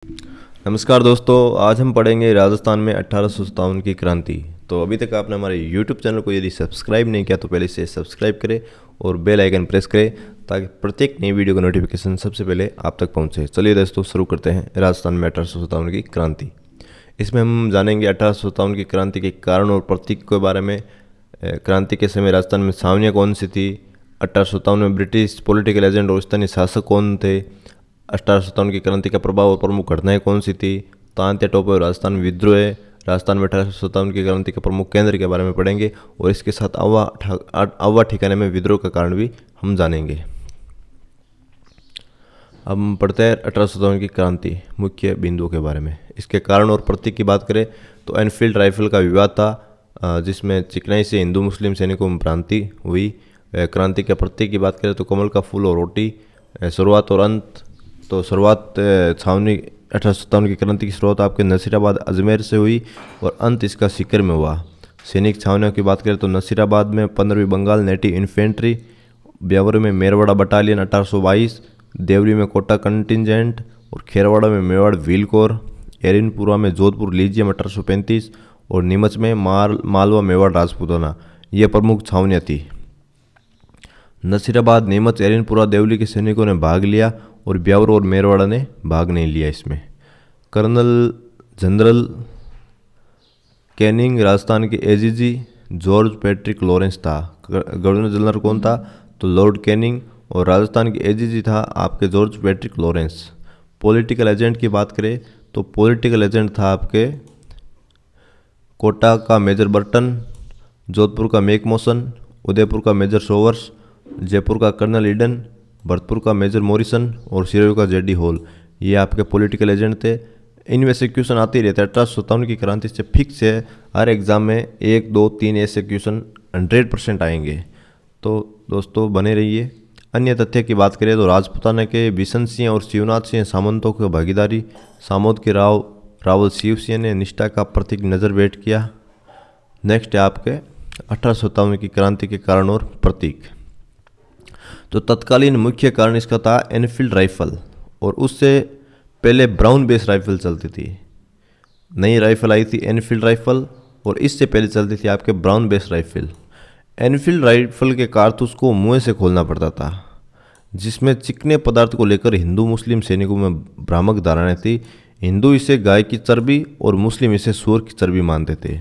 नमस्कार दोस्तों, आज हम पढ़ेंगे राजस्थान में 1857 की क्रांति। तो अभी तक आपने हमारे YouTube चैनल को यदि सब्सक्राइब नहीं किया तो पहले इसे सब्सक्राइब करें और बेल आइकन प्रेस करें ताकि प्रत्येक नई वीडियो का नोटिफिकेशन सबसे पहले आप तक पहुंचे। चलिए दोस्तों, शुरू करते हैं राजस्थान में 1857 की क्रांति। इसमें हम जानेंगे 1857 की क्रांति के कारण और प्रतीक के बारे में। क्रांति के समय राजस्थान में छावनियाँ कौन सी थी, 1857 में ब्रिटिश पॉलिटिकल एजेंट और स्थानीय शासक कौन थे, 1857 की क्रांति का प्रभाव और प्रमुख घटनाएं कौन सी थी, तांत्या टोपे और राजस्थान में विद्रोह। राजस्थान में 1857 की क्रांति के प्रमुख केंद्र के बारे में पढ़ेंगे और इसके साथ अव्वा ठिकाने में विद्रोह का कारण भी हम जानेंगे। अब हम पढ़ते हैं 1857 की क्रांति मुख्य बिंदुओं के बारे में। इसके कारण और प्रतीक की बात करें तो एनफील्ड राइफल का विवाद था, जिसमें चिकनाई से हिंदू मुस्लिम सैनिकों में भ्रांति हुई। क्रांति के प्रतीक की बात करें तो कमल का फूल और रोटी। शुरुआत और अंत तो शुरुआत छावनी 1857 की क्रांति की शुरुआत आपके नसीराबाद अजमेर से हुई और अंत इसका सीकर में हुआ। सैनिक छावनियों की बात करें तो नसीराबाद में 15वीं बंगाल नेटिव इन्फेंट्री, ब्यावर में मेरवाड़ा बटालियन 1822, देवरी में कोटा कंटिजेंट और खेरवाड़ा में मेवाड़ व्हील कोर, एरिनपुरा में जोधपुर लीजियम 1835 और नीमच में मालवा मेवाड़ राजपूताना, ये प्रमुख छावनियाँ थी। नसीराबाद, नीमच, एरिनपुरा, देवली के सैनिकों ने भाग लिया और ब्यावर और मेरवाड़ा ने भाग नहीं लिया। इसमें कर्नल जनरल कैनिंग राजस्थान के एजीजी जॉर्ज पैट्रिक लॉरेंस था। गवर्नर जनरल कौन था तो लॉर्ड कैनिंग, और राजस्थान के एजीजी था आपके George Patrick Lawrence. Political agent की बात करें तो पॉलिटिकल एजेंट था आपके कोटा का मेजर बर्टन, जोधपुर का मेकमोसन, उदयपुर का मेजर सोवर्स, जयपुर का कर्नल ईडन, भरतपुर का मेजर मॉरिसन और सिरोही का जेडी हॉल, ये आपके पॉलिटिकल एजेंट थे। इनमें से क्वेश्चन आते ही रहते हैं। 1857 की क्रांति से फिक्स है, हर एग्जाम में 1, 2, 3 ऐसे क्वेश्चन 100% आएंगे। तो दोस्तों बने रहिए। अन्य तथ्य की बात करें तो राजपूताना के बिशन सिंह और शिवनाथ सिंह सामंतों की भागीदारी, सामोद के रावल शिव सिंह ने निष्ठा का प्रतीक नज़र भेंट किया। नेक्स्ट है आपके 1857 की क्रांति के कारण और प्रतीक। तो तत्कालीन मुख्य कारण इसका था एनफील्ड राइफल, और उससे पहले ब्राउन बेस राइफल चलती थी। नई राइफल आई थी एनफील्ड राइफल, और इससे पहले चलती थी आपके brown base rifle. Enfield rifle के कारतूस को मुंह से खोलना पड़ता था, जिसमें चिकने पदार्थ को लेकर हिंदू मुस्लिम सैनिकों में भ्रामक धारणाएं थी। हिंदू इसे गाय की चर्बी और मुस्लिम इसे सूअर की चर्बी मानते थे।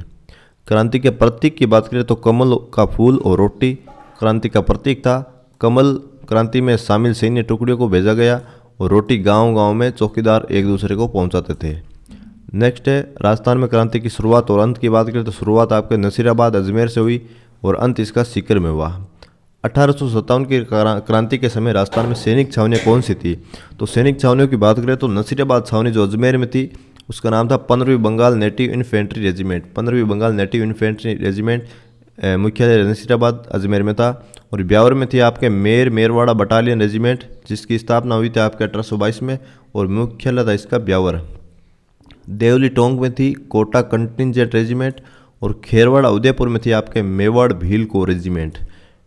क्रांति के प्रतीक की बात करें तो कमल का फूल और रोटी क्रांति का प्रतीक था। कमल क्रांति में शामिल सैन्य टुकड़ियों को भेजा गया और रोटी गांव-गांव में चौकीदार एक दूसरे को पहुंचाते थे। नेक्स्ट है राजस्थान में क्रांति की शुरुआत और अंत की बात करें तो शुरुआत आपके नसीराबाद अजमेर से हुई और अंत इसका सीकर में हुआ। 1857 की क्रांति के समय राजस्थान में सैनिक छावनियाँ कौन सी थी तो सैनिक छावनियों की बात करें तो नसीराबाद छावनी जो अजमेर में थी उसका नाम था 15वीं बंगाल नेटिव इन्फेंट्री रेजिमेंट। 15वीं बंगाल नेटिव इन्फेंट्री रेजिमेंट मुख्यालय नसीराबाद अजमेर में था। और ब्यावर में थी आपके मेरवाड़ा बटालियन रेजिमेंट, जिसकी स्थापना हुई थी आपके 1822 में और मुख्यालय था इसका ब्यावर। देवली टोंक में थी कोटा कंटिजेंट रेजिमेंट और खेरवाड़ा उदयपुर में थी आपके मेवाड़ भील को रेजिमेंट।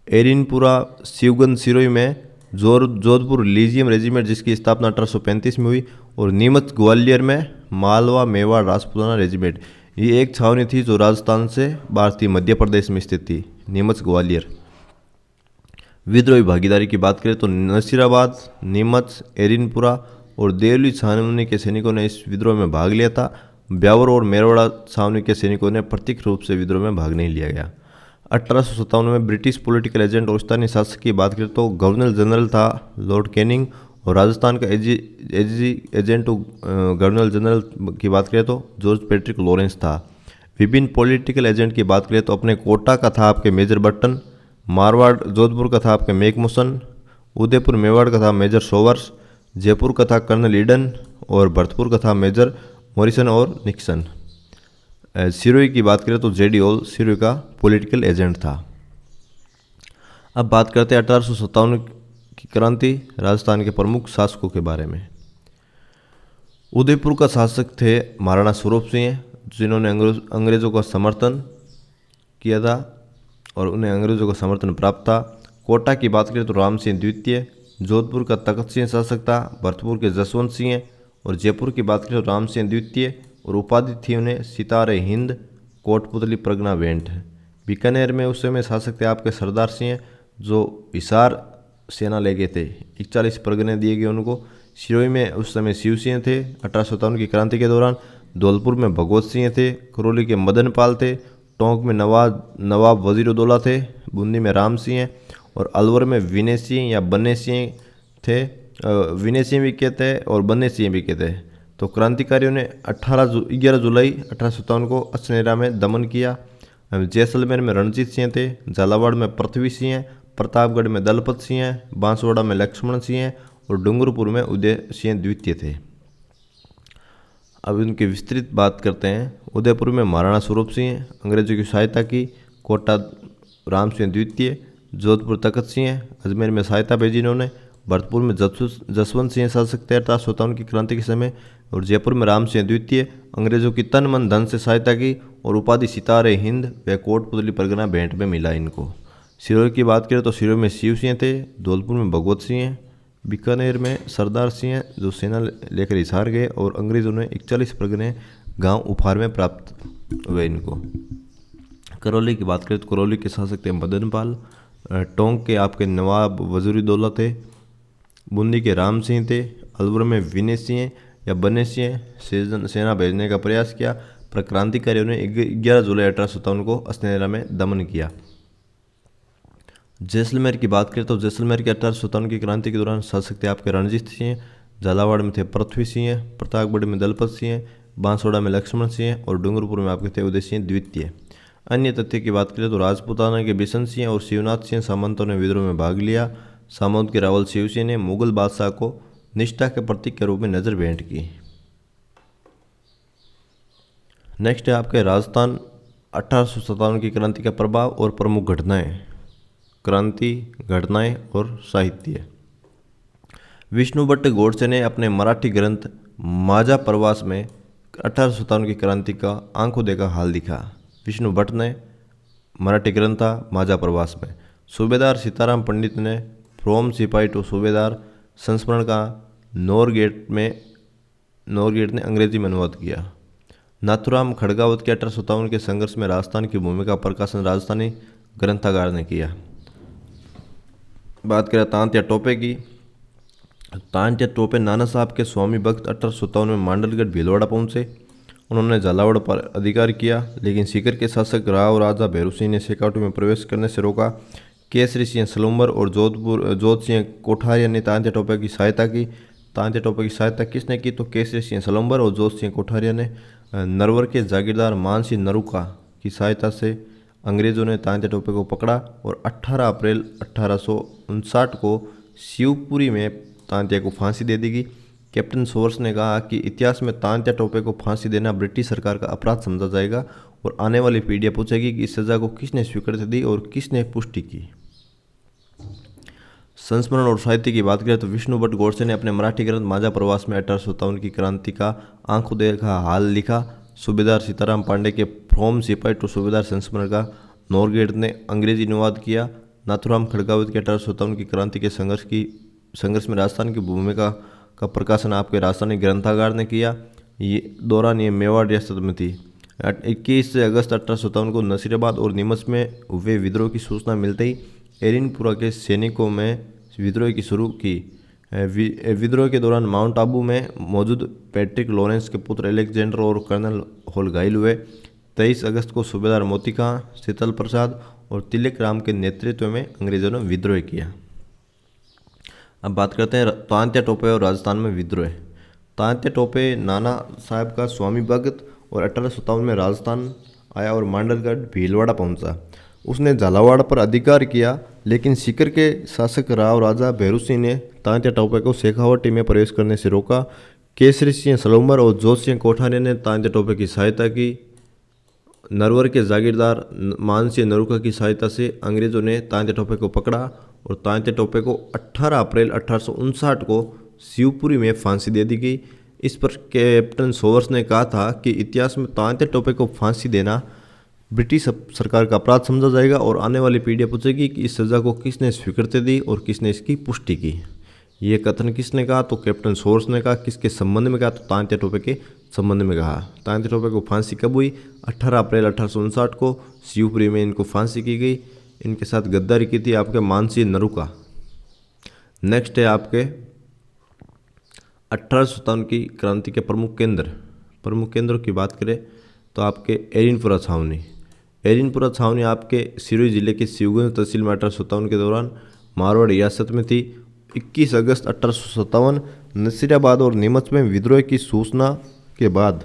एरिनपुरा शिवगंज सिरोही में जोधपुर लीजियम रेजिमेंट, जिसकी स्थापना 1835 में हुई। और नीमच ग्वालियर में मालवा मेवाड़ राजपूताना रेजिमेंट। ये एक छावनी थी जो राजस्थान से बाहर थी, मध्य प्रदेश में स्थित थी, नीमच ग्वालियर। विद्रोही भागीदारी की बात करें तो नसीराबाद, नीमच, एरिनपुरा और देवली छावनी के सैनिकों ने इस विद्रोह में भाग लिया था। ब्यावर और मेरवाड़ा छावनी के सैनिकों ने प्रत्यक्ष रूप से विद्रोह में भाग नहीं लिया गया। 1857 में ब्रिटिश पॉलिटिकल एजेंट और स्थानीय शासक की बात करें तो गवर्नर जनरल था लॉर्ड कैनिंग, और राजस्थान का एजेंट गवर्नर जनरल की बात करें तो जॉर्ज पैट्रिक लॉरेंस था। विभिन्न पॉलिटिकल एजेंट की बात करें तो अपने कोटा का था आपके मेजर बर्टन, मारवाड़ जोधपुर का था आपके मेकमोसन, उदयपुर मेवाड़ का था मेजर सोवर्स, जयपुर का था कर्नल ईडन और भरतपुर का था मेजर मॉरिसन और निक्सन। सिरोही की बात करें तो जेडी हॉल सिरोही का पॉलिटिकल एजेंट था। अब बात करते हैं 1857 की क्रांति राजस्थान के प्रमुख शासकों के बारे में। उदयपुर का शासक थे महाराणा स्वरूप सिंह, जिन्होंने अंग्रेज़ों का समर्थन किया था और उन्हें अंग्रेज़ों का समर्थन प्राप्त था। कोटा की बात करें तो राम सिंह द्वितीय, जोधपुर का तख्त सिंह शासक था, भरतपुर के जसवंत सिंह और जयपुर की बात करें तो राम सिंह द्वितीय, और उपाधि थी उन्हें सितारे हिंद, कोटपुतली प्रज्ञा वेंट। बीकानेर में उस समय शासक थे आपके सरदार सिंह, जो हिसार सेना ले गए थे। 41 परगने दिए गए उनको। सिरोही में उस समय शिव सिंह थे 1857 की क्रांति के दौरान। धौलपुर में भगवत सिंह थे। करौली के मदन पाल थे। टोंक में नवाब वजीरुद्दौला थे। बूंदी में राम सिंह, और अलवर में विनय सिंह या बन्ने सिंह थे। विनय सिंह भी कहते हैं और बन्ने सिंह भी कहते हैं। तो क्रांतिकारियों ने 11 जुलाई 1857 को असनेरा में दमन किया। जैसलमेर में रणजीत सिंह थे। झालावाड़ में पृथ्वी सिंह, प्रतापगढ़ में दलपत सिंह, बांसवाड़ा में लक्ष्मण सिंह और डूंगरपुर में उदय सिंह द्वितीय थे। अब इनकी विस्तृत बात करते हैं। उदयपुर में महाराणा स्वरूप सिंह, अंग्रेजों की सहायता की। कोटा राम सिंह द्वितीय। जोधपुर तखत सिंह, अजमेर में सहायता भेजी इन्होंने। भरतपुर में जसवंत सिंह शासक थे 1857 की क्रांति के समय। और जयपुर में राम सिंह द्वितीय, अंग्रेजों की तन मन धन से सहायता की और उपाधि सितारे हिंद व कोटपुतली परगना भेंट में मिला इनको। सिरोही की बात करें तो सिरोही में शिव सिंह थे। धौलपुर में भगवत सिंह। बीकानेर में सरदार सिंह जो सेना लेकर हिसार गए, और अंग्रेजों ने 41 परगने गांव उफार में प्राप्त हुए इनको। करौली की बात करें तो करौली के शासक थे मदन पाल। टोंक के आपके नवाब वजीरुद्दौला थे। बूंदी के राम सिंह थे। अलवर में विनय सिंह या बन्ने सिंह सेना भेजने का प्रयास किया, पर क्रांतिकारियों ने 11 जुलाई 1857 को असनेरा में दमन किया। जैसलमेर की बात करें तो जैसलमेर के 1857 की क्रांति के दौरान शासक थे आपके रणजीत सिंह। झालावाड़ में थे पृथ्वी सिंह, प्रतापगढ़ में दलपत सिंह, बांसवाड़ा में लक्ष्मण सिंह और डूंगरपुर में आपके थे उदय सिंह द्वितीय। अन्य तथ्य की बात करें तो राजपूताना के बिशन सिंह और शिवनाथ सिंह सामंतों ने विद्रोह में भाग लिया। सामंत के रावल शिव सिंह ने मुगल बादशाह को निष्ठा के प्रतीक के रूप में नजर भेंट की। नेक्स्ट है आपके राजस्थान 1857 की क्रांति का प्रभाव और प्रमुख घटनाएं। क्रांति, घटनाएं और साहित्य। विष्णु भट्ट गोडसे ने अपने मराठी ग्रंथ माझा प्रवास में 1857 की क्रांति का आंखों देखा हाल लिखा। विष्णु भट्ट ने मराठी ग्रंथ था माझा प्रवास में। सूबेदार सीताराम पंडित ने फ्रॉम सिपाही टू सूबेदार संस्मरण का नोरगेट ने अंग्रेजी में अनुवाद किया। नाथुराम खड़गावत के 1857 के संघर्ष में राजस्थान की भूमिका प्रकाशन राजस्थानी ग्रंथागार ने किया। बात करें तांत्या टोपे की। तांत्या टोपे नाना साहब के स्वामी भक्त 1857 में मांडलगढ़ भीलवाड़ा पहुंचे। उन्होंने झालावाड़ पर अधिकार किया, लेकिन सीकर के शासक राव राजा भैरू सिंह ने शेखावटी में प्रवेश करने से रोका। केसरी सिंह सलूम्बर और जोध सिंह कोठारिया ने तांत्या टोपे की सहायता की। तांत्या टोपे की सहायता किसने की तो केसरी सिंह सलूम्बर और जोध सिंह कोठारिया ने। नरवर के जागीरदार मान सिंह नरूका की सहायता से अंग्रेजों ने तांत्या टोपे को पकड़ा और 18 अप्रैल 1859 को शिवपुरी में तांत्या को फांसी दे दी गई। कैप्टन सोवर्स ने कहा कि इतिहास में तांत्या टोपे को फांसी देना ब्रिटिश सरकार का अपराध समझा जाएगा और आने वाली पीढ़ियां पूछेगी कि इस सजा को किसने स्वीकृति दी और किसने पुष्टि की। संस्मरण और साहित्य की बात करें तो विष्णु भट्ट गोडसे ने अपने मराठी ग्रंथ माझा प्रवास में 1857 की क्रांति का आंखों देखा हाल लिखा। सूबेदार सीताराम पांडे के फ्रॉम सिपाही टू सूबेदार संस्मरण का नोरगेट ने अंग्रेजी अनुवाद किया। नाथुराम खड़गावत के 1857 की क्रांति के संघर्ष में राजस्थान की भूमिका का प्रकाशन आपके राजस्थानी ग्रंथागार ने किया। ये मेवाड़ रियासत में थी। 21 अगस्त 1857 को नसीराबाद और नीमच में हुए विद्रोह की सूचना मिलते ही एरिनपुरा के सैनिकों में विद्रोह की शुरू की। विद्रोह के दौरान माउंट आबू में मौजूद पैट्रिक लॉरेंस के पुत्र अलेक्जेंडर और कर्नल हॉल घायल हुए। 23 अगस्त को सूबेदार मोती खां, शीतल प्रसाद और तिलक राम के नेतृत्व में अंग्रेजों ने विद्रोह किया। अब बात करते हैं तांत्या टोपे और राजस्थान में विद्रोह। तांत्या टोपे नाना साहब का स्वामी भक्त और 1857 में राजस्थान आया और मांडलगढ़ भीलवाड़ा पहुंचा। उसने झालावाड़ पर अधिकार किया, लेकिन सीकर के शासक राव राजा भैरू सिंह ने तांत्या टोपे को शेखावटी में प्रवेश करने से रोका। केसरी सिंह सलूम्बर और जोध सिंह कोठारिया ने तांत्या टोपे की सहायता की। नरवर के जागीरदार मान सिंह नरूका की सहायता से अंग्रेजों ने तांत्या टोपे को पकड़ा और तांत्या टोपे को 18 अप्रैल 1859 को शिवपुरी में फांसी दे दी गई। इस पर कैप्टन सोवर्स ने कहा था कि इतिहास में तांत्या टोपे को फांसी देना ब्रिटिश सरकार का अपराध समझा जाएगा और आने वाली पीढ़ियां पूछेगी कि इस सज़ा को किसने स्वीकृति दी और किसने इसकी पुष्टि की। ये कथन किसने कहा? तो कैप्टन सोर्स ने कहा। किसके संबंध में कहा? तो तात्या टोपे के संबंध में कहा। तात्या टोपे को फांसी कब हुई? 18 अप्रैल 1859 को शिवपुरी में इनको फांसी की गई। इनके साथ गद्दारी की थी आपके मानसी नरूका। नेक्स्ट है आपके 1857 की क्रांति के प्रमुख केंद्रों की बात करें तो आपके एरिनपुरा छावनी आपके सिरोही जिले के शिवगंज तहसील में 1857 के दौरान मारवाड़ रियासत में थी। 21 अगस्त 1857 नसीराबाद और नीमच में विद्रोह की सूचना के बाद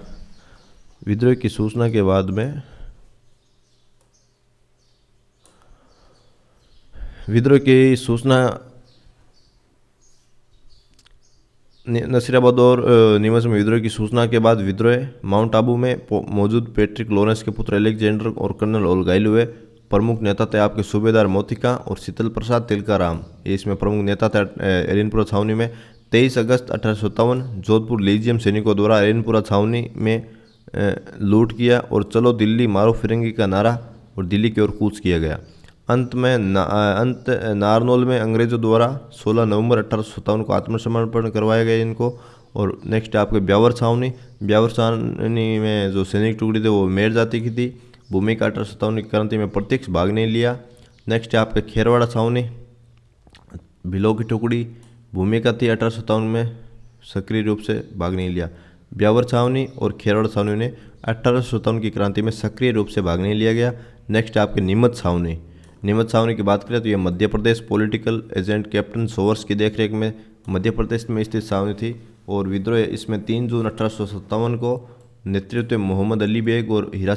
नसीराबाद और नीमच में विद्रोह की सूचना के बाद विद्रोह माउंट आबू में मौजूद पैट्रिक लॉरेंस के पुत्र अलेक्जेंडर और कर्नल ओलगाइल हुए। प्रमुख नेता थे आपके सूबेदार मोतिका और शीतल प्रसाद तिलकाराम, ये इसमें प्रमुख नेता थे एरिनपुरा छावनी में। 23 अगस्त 1857 जोधपुर लीजियम सैनिकों द्वारा एरिनपुरा छावनी में लूट किया और चलो दिल्ली मारो फिरंगी का नारा और दिल्ली की ओर कूच किया गया। अंत नारनौल में अंग्रेजों द्वारा 16 नवंबर 1857 को आत्मसमर्पण करवाया गया इनको। और नेक्स्ट आपके ब्यावर छावनी में जो सैनिक टुकड़ी थे वो मेर जाति की थी। भूमिका 1857 की क्रांति में प्रत्यक्ष भाग नहीं लिया। नेक्स्ट है आपके खेरवाड़ा छावनी, भिलो की टुकड़ी भूमिका थी 1857 में सक्रिय रूप से भाग नहीं लिया। ब्यावर छावनी और खेरवाड़ा छावनी ने 1857 की क्रांति में सक्रिय रूप से भाग नहीं लिया गया। नेक्स्ट आपके नीमच छावनी की बात करें तो यह Madhya Pradesh political agent captain सोवर्स की देखरेख में मध्य प्रदेश में स्थित छावनी थी। और विद्रोह इसमें 3 जून 1857 को नेतृत्व मोहम्मद अली बेग और हीरा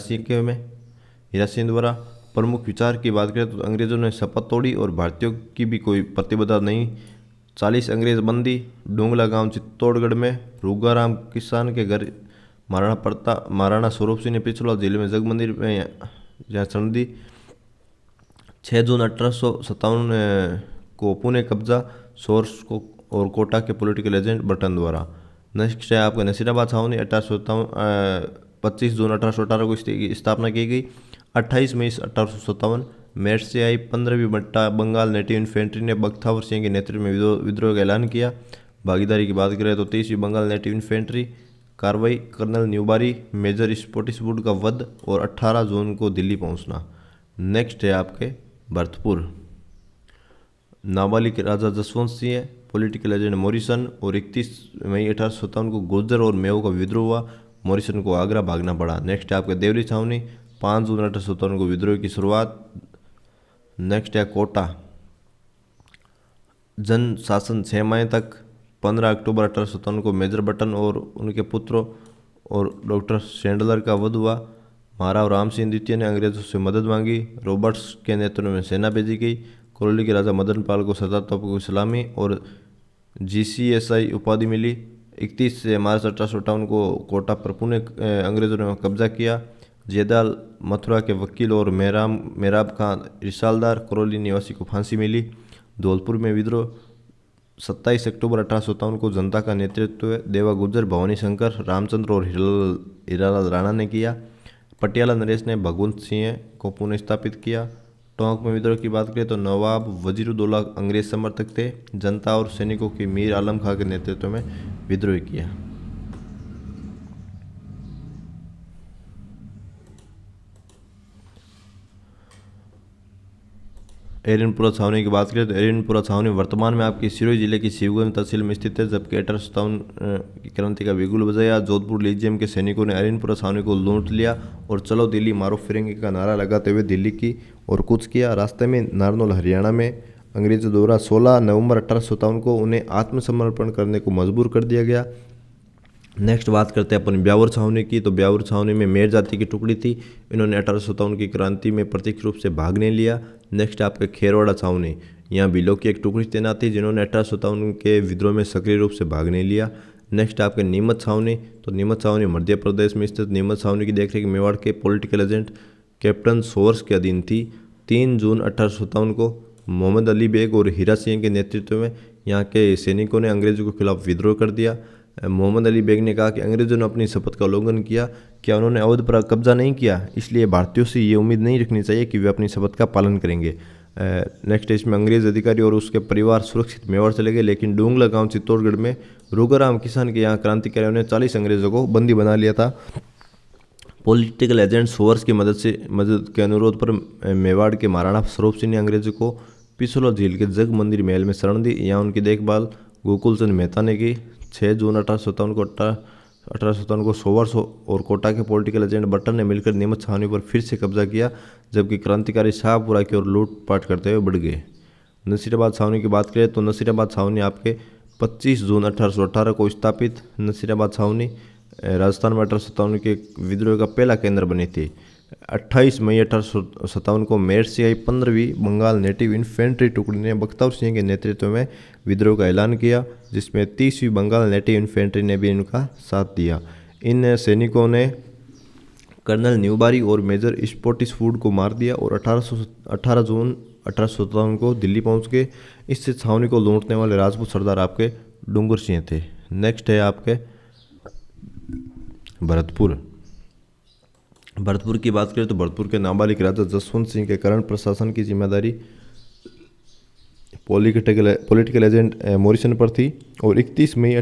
सिंह द्वारा। प्रमुख विचार की बात करें तो अंग्रेजों ने शपथ तोड़ी और भारतीयों की भी कोई प्रतिबद्धता नहीं। 40 अंग्रेज बंदी डोंगला गांव चित्तौड़गढ़ में रूगाराम किसान के घर महाराणा स्वरूप सिंह ने पिछड़ा जिले में जग मंदिर में यहाँ चढ़ दी। 6 जून 1857 को पुणे कब्जा सोर्स को और कोटा के पॉलिटिकल एजेंट बटन द्वारा। नेक्स्ट है आपका नसीराबाद छावनी 25 जून 1818 को इसकी स्थापना की गई। 28 मई 1857 मेरठ से आई 15वीं बट्टा बंगाल नेटिव इन्फेंट्री ने बख्तावर सिंह के नेतृत्व में विद्रोह का ऐलान किया। भागीदारी की बात करें तो 23वीं बंगाल नेटिव इन्फेंट्री कार्रवाई, कर्नल न्यूबारी, मेजर स्पोटिसवुड का वध और 18 जून को दिल्ली पहुंचना। नेक्स्ट है आपके भरतपुर, नाबालिग राजा Jaswant Singh, political agent Morrison और 31 मई 1857 को गुर्जर और मेव का विद्रोह हुआ। मॉरिसन को आगरा भागना पड़ा। नेक्स्ट है आपके देवरी छावनी 5 जून 1857 को विद्रोह की शुरुआत। नेक्स्ट है कोटा, जन शासन 6 माह तक। 15 अक्टूबर 1857 को मेजर बटन और उनके पुत्रों और डॉक्टर सैंडलर का वध हुआ। महाराव राम सिंह द्वितीय ने अंग्रेजों से मदद मांगी। रॉबर्ट्स के नेतृत्व में सेना भेजी गई। करौली के राजा मदन पाल को 7 तोपों की सलामी और GCSI उपाधि मिली। 31 मार्च 1858 को कोटा पर पुनः अंग्रेजों ने कब्जा किया। जेदाल मथुरा के वकील और मेराब खान रिसालदार करौली निवासी को फांसी मिली। धौलपुर में विद्रोह 27 अक्टूबर 1857 को जनता का नेतृत्व देवा गुर्जर, भवानी शंकर, रामचंद्र और हीरालाल राणा ने किया। पटियाला नरेश ने भगवंत सिंह को पुनः स्थापित किया। टोंक में विद्रोह की बात करें तो नवाब वजीरुद्दौला अंग्रेज समर्थक थे। जनता और सैनिकों की मीर आलम खां के नेतृत्व में विद्रोह किया। एरिनपुरा छावनी की बात करें तो एरिनपुरा छावनी वर्तमान में आपकी सिरोही जिले की शिवगंज तहसील में स्थित है। जबकि 1857 की क्रांति का बिगुल बजाया। जोधपुर लीजियम के सैनिकों ने एरिनपुरा छावनी को लूट लिया और चलो दिल्ली मारो फिरंगी का नारा लगाते हुए दिल्ली की ओर कूच किया। रास्ते में नारनौल हरियाणा में अंग्रेजों द्वारा 16 नवंबर 1857 को उन्हें आत्मसमर्पण करने को मजबूर कर दिया गया। नेक्स्ट बात करते हैं अपन ब्यावर छावनी की। तो ब्यावर छावनी में मेर जाति की टुकड़ी थी। इन्होंने 1857 की क्रांति में प्रत्यक्ष रूप से भाग नहीं लिया। नेक्स्ट आपके खेरवाड़ा छावनी, यहाँ भिलो की एक टुकड़ी तैनात थी जिन्होंने 1857 के विद्रोह में सक्रिय रूप से भाग नहीं लिया। नेक्स्ट आपके नीमच छावनी, तो नीमच छावनी मध्य प्रदेश में स्थित। नीमच छावनी की देखरेख मेवाड़ के पॉलिटिकल एजेंट कैप्टन सोवर्स के अधीन थी। 3 जून 1857 को मोहम्मद अली बेग और हीरा सिंह के नेतृत्व में यहाँ के सैनिकों ने अंग्रेजों के खिलाफ विद्रोह कर दिया। मोहम्मद अली बेग ने कहा कि अंग्रेजों ने अपनी शपथ का उल्लंघन किया, क्या उन्होंने अवध पर कब्जा नहीं किया, इसलिए भारतीयों से ये उम्मीद नहीं रखनी चाहिए कि वे अपनी शपथ का पालन करेंगे। नेक्स्ट इसमें अंग्रेज अधिकारी और उसके परिवार सुरक्षित मेवाड़ चले गए, लेकिन डूंगला गांव चित्तौड़गढ़ में रूगाराम किसान के यहाँ क्रांतिकारियों ने 40 अंग्रेजों को बंदी बना लिया था। पॉलिटिकल एजेंट सोवर्स की मदद के अनुरोध पर मेवाड़ के महाराणा स्वरूप सिंह ने अंग्रेजों को पिछोला झील के जग मंदिर महल में शरण दी। यहाँ उनकी देखभाल गोकुल चंद मेहता ने की। 6 जून 1857 को सोवर्स और कोटा के पॉलिटिकल एजेंट बट्टर ने मिलकर नीमच छावनी पर फिर से कब्जा किया, जबकि क्रांतिकारी शाहपुरा की ओर लूटपाट करते हुए बढ़ गए। नसीराबाद छावनी की बात करें तो नसीराबाद छावनी आपके 25 जून 1818 को स्थापित नसीराबाद छावनी राजस्थान में 1857 के विद्रोह का पहला केंद्र बनी थी। 28 मई 1857 को मेरठ से आई 15वीं बंगाल नेटिव इन्फेंट्री टुकड़ी ने बख्तावर सिंह के नेतृत्व में विद्रोह का ऐलान किया, जिसमें 30वीं बंगाल नेटिव इन्फेंट्री ने भी इनका साथ दिया। इन सैनिकों ने कर्नल न्यूबारी और मेजर स्पॉटिसवुड को मार दिया और 18 जून 1857 को दिल्ली पहुंच गए। इससे छावनी को लूटने वाले राजपूत सरदार आपके डूंगर सिंह थे। नेक्स्ट है आपके भरतपुर की बात करें तो भरतपुर के नाबालिग राजा जसवंत सिंह के करण प्रशासन की जिम्मेदारी पॉलिटिकल एजेंट मॉरिसन पर थी और 31 मई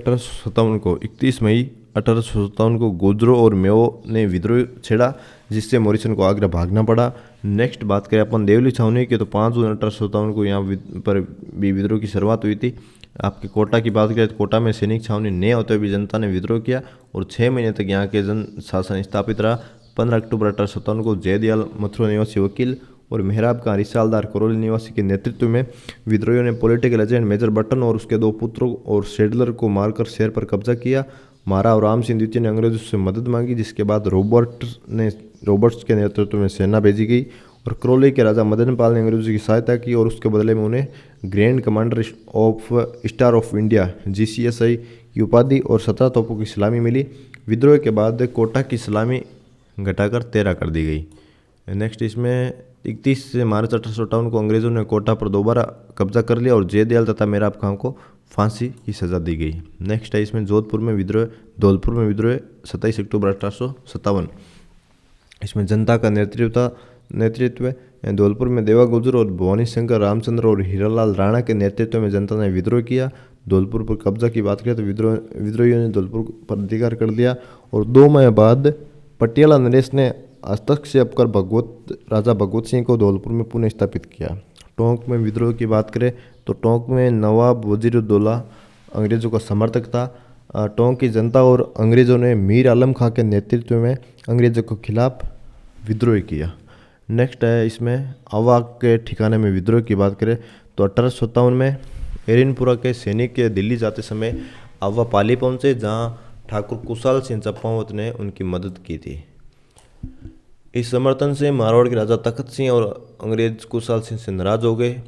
1857 को गुजरों और मेओ ने विद्रोह छेड़ा, जिससे मॉरिसन को आगरा भागना पड़ा। नेक्स्ट बात करें अपन देवली छावनी की तो 5 जून 1857 को यहाँ पर भी विद्रोह की शुरुआत हुई थी। आपके कोटा की बात करें तो कोटा में सैनिक छावनी नए होते हुए भी जनता ने विद्रोह किया और 6 महीने तक यहाँ के जन शासन स्थापित रहा। 15 अक्टूबर 1857 को जयदयाल मथुरा निवासी वकील और मेहराब का रिसालदार करौली निवासी के नेतृत्व में विद्रोहियों ने पॉलिटिकल एजेंट मेजर बटन और उसके 2 पुत्रों और शेडलर को मारकर शहर पर कब्जा किया। महाराव राम सिंह द्वितीय ने अंग्रेजों से मदद मांगी, जिसके बाद रॉबर्ट्स के नेतृत्व में सेना भेजी गई और करौली के राजा मदन पाल ने अंग्रेजों की सहायता की और उसके बदले में उन्हें grand commander of star of India GCSI की उपाधि और 17 तोपों की सलामी मिली। विद्रोह के बाद कोटा की सलामी घटाकर 13 कर दी गई। नेक्स्ट इसमें 31 मार्च 1858 को अंग्रेजों ने कोटा पर दोबारा कब्जा कर लिया और जयदयाल तथा मेहराब खां को फांसी की सजा दी गई। नेक्स्ट है इसमें धौलपुर में विद्रोह 27 अक्टूबर 1857। इसमें जनता का नेतृत्व धौलपुर में देवा गुजर और भवानी शंकर रामचंद्र और हीरालाल राणा के नेतृत्व में जनता ने विद्रोह किया। धौलपुर पर कब्जा की बात करें तो विद्रोहियों ने धौलपुर पर अधिकार कर लिया और 2 माह बाद पटियाला नरेश ने हस्तक्षेप कर राजा भगवत सिंह को धौलपुर में पुनः स्थापित किया। टोंक में विद्रोह की बात करें तो टोंक में नवाब वजीरुद्दौला अंग्रेजों का समर्थक था। टोंक की जनता और अंग्रेजों ने मीर आलम खां के नेतृत्व में अंग्रेजों के खिलाफ विद्रोह किया। नेक्स्ट है इसमें अवा के ठिकाने में विद्रोह की बात करें तो 1857 में एरिनपुरा के सैनिक के दिल्ली जाते समय अवा पाली पहुंचे, जहां ठाकुर कुशाल सिंह चंपावत ने उनकी मदद की थी। इस समर्थन से मारवाड़ के राजा तखत सिंह और अंग्रेज कुशाल सिंह से नाराज हो गए।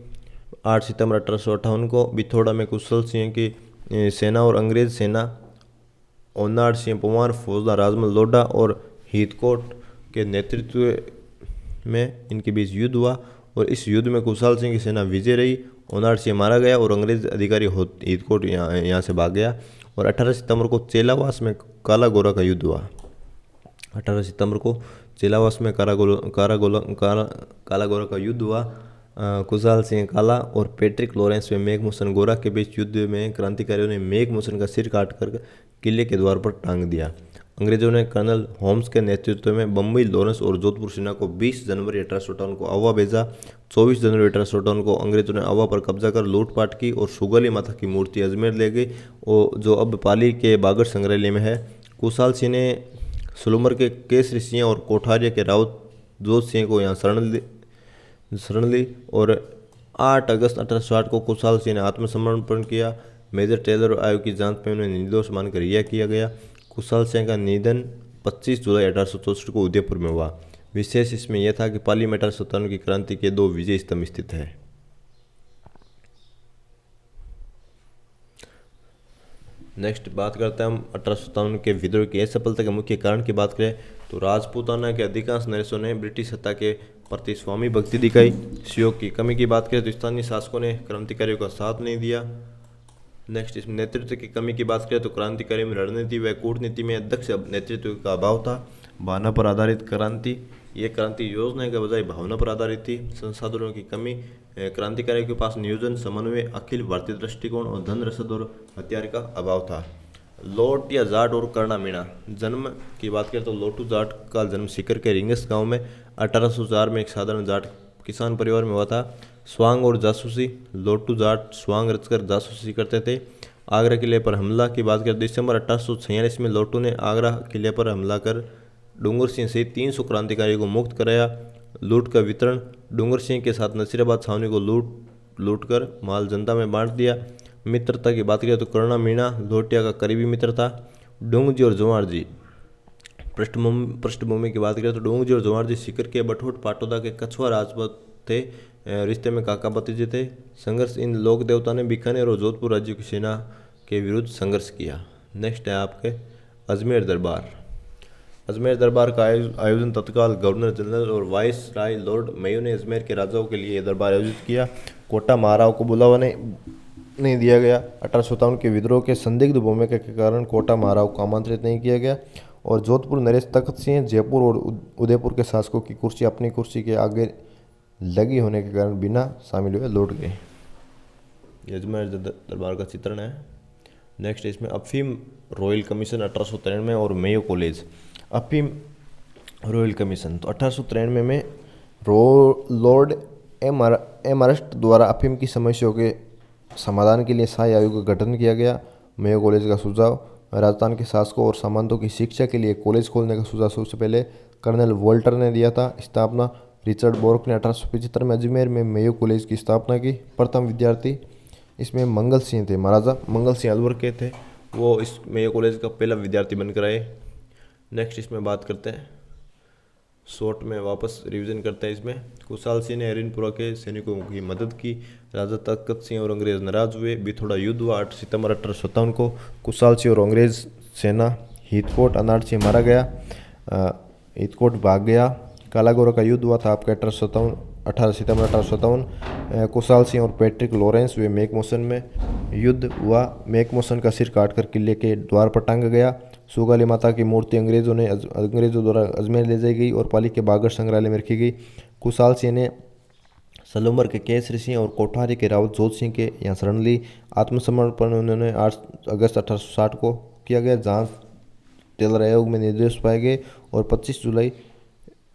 8 सितंबर 1858 को बिथोड़ा में कुशाल सिंह की सेना और अंग्रेज सेना ओनाड सिंह पंवार, फौजदार राजमल लोढ़ा और हीथकोट के नेतृत्व में इनके बीच युद्ध हुआ और इस युद्ध में कुशाल सिंह की सेना विजय रही। ओनाड सिंह मारा गया और अंग्रेज अधिकारी हीथकोट यहाँ से भाग गया और 18 सितंबर को चेलावास में काला गोरा का युद्ध हुआ। 18 सितंबर को चेलावास में काला गोरा का युद्ध हुआ। कुशाल सिंह काला और पैट्रिक लॉरेंस में मेघमोहन गोरा के बीच युद्ध में क्रांतिकारियों ने मेघमोहन का सिर काटकर किले के द्वार पर टांग दिया। अंग्रेजों ने कर्नल होम्स के नेतृत्व में बम्बई, लॉरेंस और जोधपुर सेना को 20 जनवरी 1858 को अवा भेजा। 24 जनवरी 1858 को अंग्रेजों ने अवा पर कब्जा कर लूटपाट की और सुगली माता की मूर्ति अजमेर ले गई, जो अब पाली के बागड़ संग्रहालय में है। कुशाल सिंह ने सुलूमर के केसरी सिंह और कोठारिया के राउत जोध सिंह को यहाँ शरण ली और 8 अगस्त 1860 को कुशाल सिंह ने आत्मसमर्पण किया। मेजर टेलर आयोग की जांच में उन्हें निर्दोष मानकर रिहा किया गया। कुशाल सिंह का निधन 25 जुलाई 1864 को उदयपुर में हुआ। विशेष इसमें यह था कि पाली में 1857 की क्रांति के 2 विजय स्तंभ स्थित है। नेक्स्ट बात करते हैं हम 1857 के विद्रोह की असफलता के मुख्य कारण की बात करें तो राजपूताना के अधिकांश नरेशों ने ब्रिटिश सत्ता के प्रति स्वामी भक्ति दिखाई। सहयोग की कमी की बात करें तो स्थानीय शासकों ने क्रांतिकारियों का साथ नहीं दिया। नेक्स्ट इसमें नेतृत्व की कमी की बात करें तो क्रांतिकारियों में रणनीति व कूटनीति में दक्ष नेतृत्व का अभाव था। भावना पर आधारित क्रांति ये क्रांति योजना के बजाय भावना पर आधारित थी। संसाधनों की कमी, क्रांतिकारियों के पास नियोजन, समन्वय, अखिल भारतीय दृष्टिकोण और धन रसद और हथियार का अभाव था। लोट या जाट और कर्णा मीणा। जन्म की बात करें तो लोटू जाट का जन्म सीकर के रिंगस गांव में 1804 में एक साधारण जाट किसान परिवार में हुआ था। स्वांग और जासूसी। लोटू जाट स्वांग रचकर जासूसी करते थे। आगरा किले पर हमला की बात करें, दिसंबर 1846 में लोटू ने आगरा किले पर हमला कर डूंगर सिंह सहित 300 क्रांतिकारियों को मुक्त कराया। लूट का वितरण। डूंगर सिंह के साथ नसीराबाद छावनी को लूट कर माल जनता में बांट दिया। मित्रता की बात करें तो कर्णा मीणा लोटिया का करीबी मित्र था। डूंगजी और जोहार जी। पृष्ठभूमि की बात करें तो डूंगजी और जोहार जी सीकर के बठोट पाटोदा के कछुआ राजपूत थे। रिश्ते में काका भतीजे थे। संघर्ष। इन लोक देवता ने बीकानेर और जोधपुर राज्यों की सेना के विरुद्ध संघर्ष किया। नेक्स्ट है आपके अजमेर दरबार। अजमेर दरबार का आयोजन तत्काल गवर्नर जनरल और वाइस राय लॉर्ड मेयो ने अजमेर के राजाओं के लिए दरबार आयोजित किया। कोटा महाराव को बुलावा नहीं दिया गया। 1857 के विद्रोह के संदिग्ध भूमिका के कारण कोटा महाराव को आमंत्रित नहीं किया गया और जोधपुर नरेश तख्त सिंह, जयपुर और उदयपुर के शासकों की कुर्सी अपनी कुर्सी के आगे लगी होने के कारण बिना शामिल हुए लौट गए। अजमेर दरबार का चित्रण है। नेक्स्ट इसमें अफीम रॉयल कमीशन 1893 और मेयो कॉलेज। अफीम रॉयल कमीशन तो 1893 में लॉर्ड एमरस्ट द्वारा अफीम की समस्याओं के समाधान के लिए स्थायी आयोग का गठन किया गया। मेयो कॉलेज का सुझाव। राजस्थान के शासकों और सामंतों की शिक्षा के लिए कॉलेज खोलने का सुझाव सबसे पहले कर्नल वोल्टर ने दिया था। स्थापना। रिचर्ड बोर्क ने 1875 में अजमेर में मेयो कॉलेज की स्थापना की। प्रथम विद्यार्थी इसमें मंगल सिंह थे। महाराजा मंगल सिंह अलवर के थे, वो इस मेयो कॉलेज का पहला विद्यार्थी बनकर आए। नेक्स्ट इसमें बात करते हैं, शॉर्ट में वापस रिवीजन करते हैं। इसमें कुशाल सिंह ने हरिनपुरा के सैनिकों की मदद की। राजा तख्त सिंह और अंग्रेज नाराज हुए। बिथोड़ा युद्ध हुआ 8 सितंबर 1857 को। कुशाल सिंह और अंग्रेज सेना हितकोट अनाड़ से मारा गया। हितकोट भाग गया। कालागोरा का युद्ध हुआ था आपका 18 सितंबर 1857। कुशाल सिंह और पैट्रिक लॉरेंस वे मैकमोसन में युद्ध हुआ। मैकमोसन का सिर काटकर किले के द्वार पर टांगा गया। सुगाली माता की मूर्ति अंग्रेजों द्वारा अजमेर ले जाई गई और पाली के बागर संग्रहालय में रखी गई। कुशाल सिंह ने सलूमर के केसरी सिंह और कोठारी के रावत जोत सिंह के यहाँ शरण ली। आत्मसमर्पण उन्होंने 8 अगस्त 1860 को किया गया, जहाँ टेलर आयोग में निर्दोष पाए गए और 25 जुलाई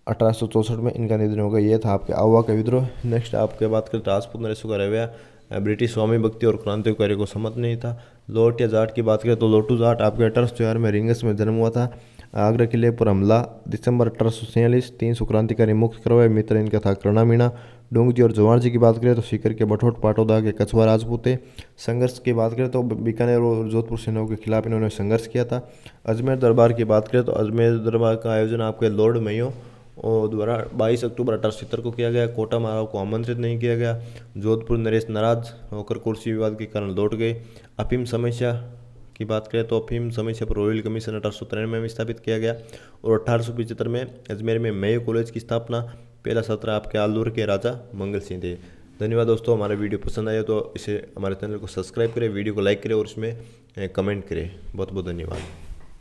1864 में इनका निधन हो गया। यह था आपके आवा का विद्रोह। नेक्स्ट आपके बात करें तो राजपूत नरेशों का रवैया ब्रिटिश स्वामी भक्ति और क्रांतिकारी को सम्मत नहीं था। लोट या जाट की बात करें तो लोटू जाट आपके 1804 में रिंगस में जन्म हुआ था। आगरा किले पर हमला दिसंबर 1846। 300 क्रांतिकारी मुक्त करवाए। मित्र इनका था कर्णा मीणा। डूंगजी और जोहार जी की बात करें तो सीकर के बठोट पाटोदा के कछुआ राजपूत थे। संघर्ष की बात करें तो बीकानेर और जोधपुर सेनाओं के खिलाफ इन्होंने संघर्ष किया था। अजमेर दरबार की बात करें तो अजमेर दरबार का आयोजन आपके लॉर्ड मेयो और द्वारा 22 अक्टूबर 1870 को किया गया। कोटा महाराव को आमंत्रित नहीं किया गया। जोधपुर नरेश नाराज होकर कुर्सी विवाद के कारण लौट गए। अफीम समस्या की बात करें तो अफीम समस्या पर रॉयल कमीशन 1893 में स्थापित किया गया और 1875 में अजमेर में मेयो कॉलेज की स्थापना। पहला सत्र आपके आलूर के राजा मंगल सिंह थे। धन्यवाद दोस्तों, हमारा वीडियो पसंद आया तो इसे हमारे चैनल को सब्सक्राइब करें, वीडियो को लाइक करें और इसमें कमेंट करें। बहुत बहुत धन्यवाद।